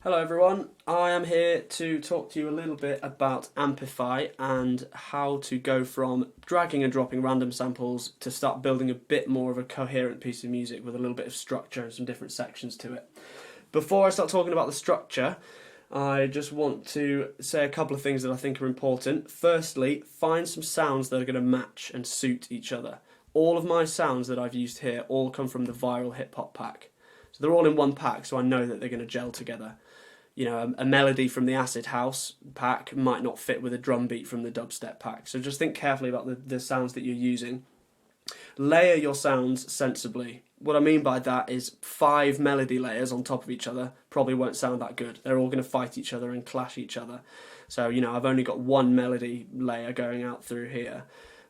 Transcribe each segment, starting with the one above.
Hello everyone, I am here to talk to you a little bit about Ampify and how to go from dragging and dropping random samples to start building a bit more of a coherent piece of music with a little bit of structure and some different sections to it. Before I start talking about the structure, I just want to say a couple of things that I think are important. Firstly, find some sounds that are going to match and suit each other. All of my sounds that I've used here all come from the Viral Hip Hop pack. So they're all in one pack, so I know that they're going to gel together. You know, a melody from the Acid House pack might not fit with a drum beat from the dubstep pack. So just think carefully about the sounds that you're using. Layer your sounds sensibly. What I mean by that is 5 melody layers on top of each other probably won't sound that good. They're all going to fight each other and clash each other. So, you know, I've only got one melody layer going out through here.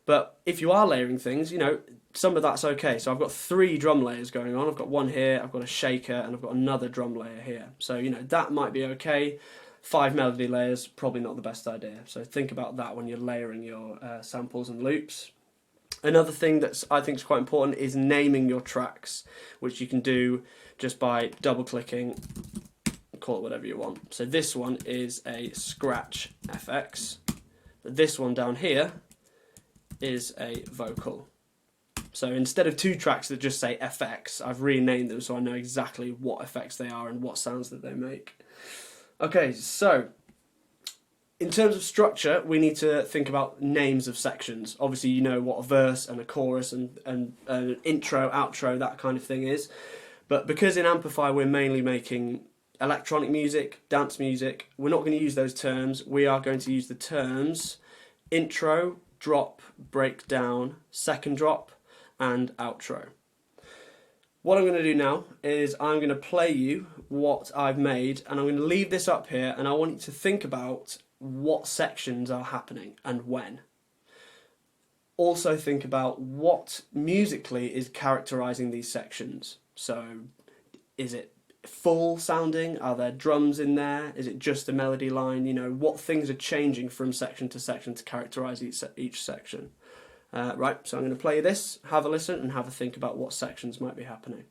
But if you are layering things, you know, some of that's okay. So I've got 3 drum layers going on. I've got one here, I've got a shaker, and I've got another drum layer here. So, you know, that might be okay. 5 melody layers, probably not the best idea. So think about that when you're layering your samples and loops. Another thing that I think is quite important is naming your tracks, which you can do just by double-clicking, call it whatever you want. So this one is a Scratch FX. But this one down here is a vocal. So instead of 2 tracks that just say FX, I've renamed them so I know exactly what effects they are and what sounds that they make. Okay, so in terms of structure, we need to think about names of sections. Obviously, you know what a verse and a chorus and an intro, outro, that kind of thing is. But because in Amplify we're mainly making electronic music, dance music, we're not going to use those terms. We are going to use the terms intro, drop, breakdown, second drop, and outro. What I'm going to do now is I'm going to play you what I've made, and I'm going to leave this up here, and I want you to think about what sections are happening and when. Also think about what musically is characterizing these sections. So is it full sounding? Are there drums in there? Is it just a melody line? You know, what things are changing from section to section to characterize each section. Right, so I'm going to play this, have a listen, and have a think about what sections might be happening.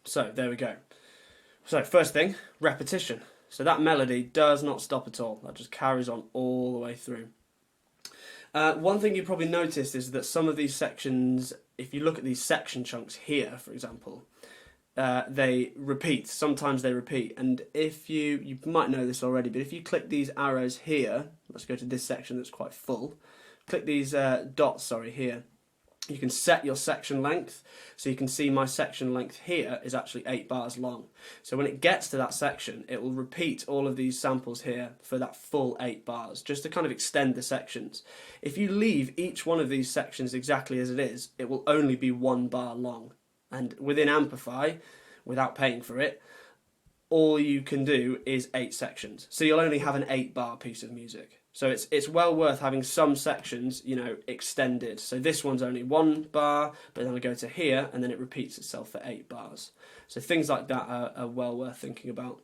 So there we go. So first thing, repetition. So that melody does not stop at all. That just carries on all the way through. One thing you probably noticed is that some of these sections, if you look at these section chunks here, for example, they repeat. Sometimes they repeat. And if you might know this already, but if you click these arrows here, let's go to this section that's quite full, click these dots, here, you can set your section length. So you can see my section length here is actually 8 bars long. So when it gets to that section, it will repeat all of these samples here for that full 8 bars, just to kind of extend the sections. If you leave each one of these sections exactly as it is, it will only be 1 bar long. And within Ampify, without paying for it, all you can do is 8 sections. So you'll only have an 8 bar piece of music. So it's well worth having some sections, extended. So this one's only 1 bar, but then I go to here and then it repeats itself for 8 bars. So things like that are well worth thinking about.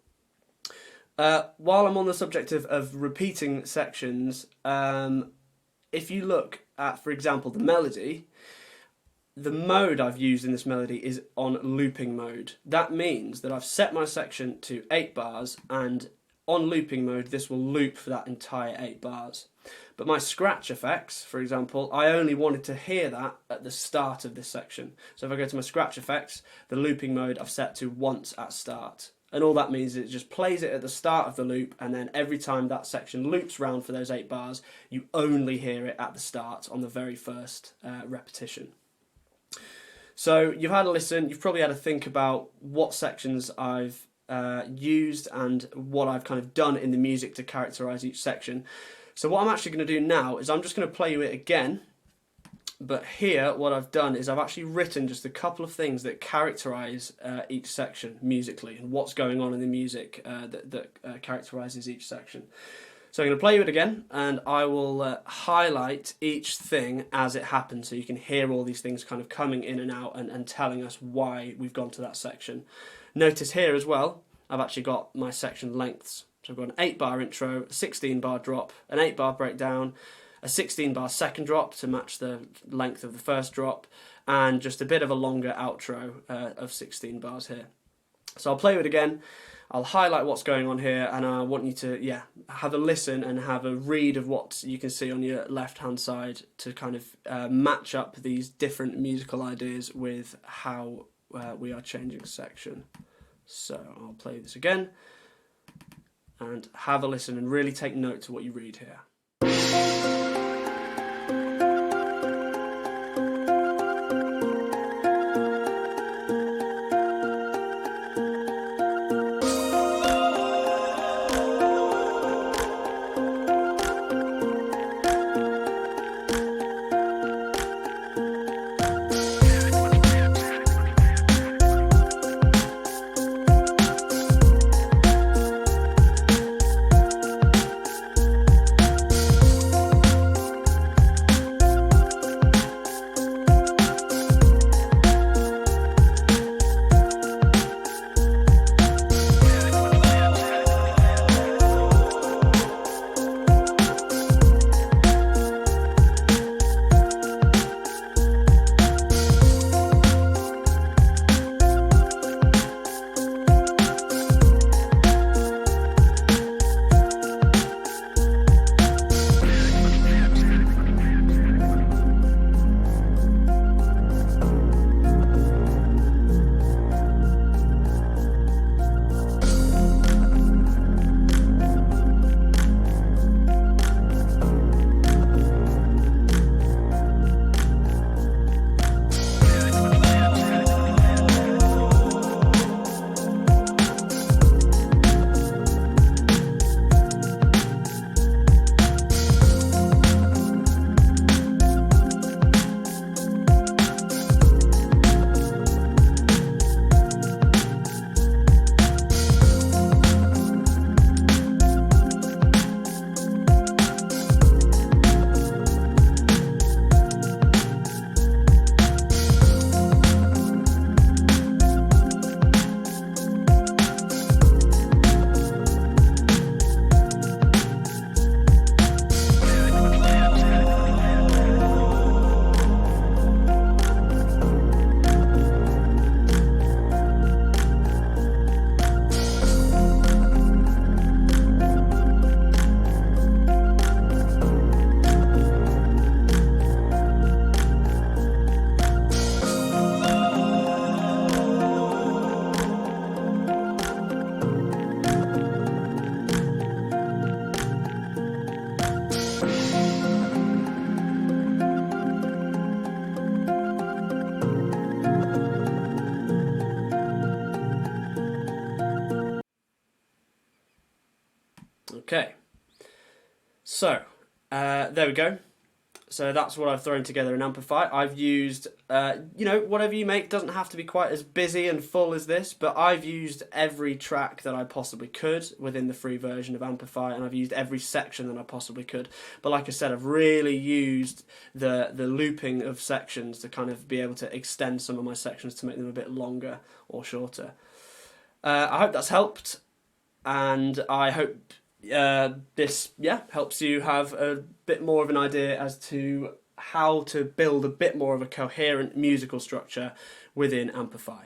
While I'm on the subject of repeating sections, if you look at, for example, the melody, the mode I've used in this melody is on looping mode. That means that I've set my section to 8 bars, and on looping mode this will loop for that entire 8 bars. But my scratch effects, for example, I only wanted to hear that at the start of this section. So if I go to my scratch effects, the looping mode I've set to once at start. And all that means is it just plays it at the start of the loop, and then every time that section loops round for those 8 bars, you only hear it at the start on the very first repetition. So you've had a listen, you've probably had a think about what sections I've used and what I've kind of done in the music to characterise each section. So what I'm actually going to do now is I'm just going to play you it again, but here what I've done is I've actually written just a couple of things that characterise each section musically and what's going on in the music that characterises each section. So I'm going to play you it again, and I will highlight each thing as it happens, so you can hear all these things kind of coming in and out and telling us why we've gone to that section. Notice here as well, I've actually got my section lengths. So I've got an 8 bar intro, a 16 bar drop, an 8 bar breakdown, a 16 bar second drop to match the length of the first drop, and just a bit of a longer outro of 16 bars here. So I'll play it again. I'll highlight what's going on here, and I want you to have a listen and have a read of what you can see on your left hand side to kind of match up these different musical ideas with how we are changing section. So I'll play this again and have a listen and really take note to what you read here. Okay, so there we go. So that's what I've thrown together in Ampify. I've used, whatever you make doesn't have to be quite as busy and full as this, but I've used every track that I possibly could within the free version of Ampify, and I've used every section that I possibly could. But like I said, I've really used the looping of sections to kind of be able to extend some of my sections to make them a bit longer or shorter. I hope that's helped, and I hope this helps you have a bit more of an idea as to how to build a bit more of a coherent musical structure within Ampify.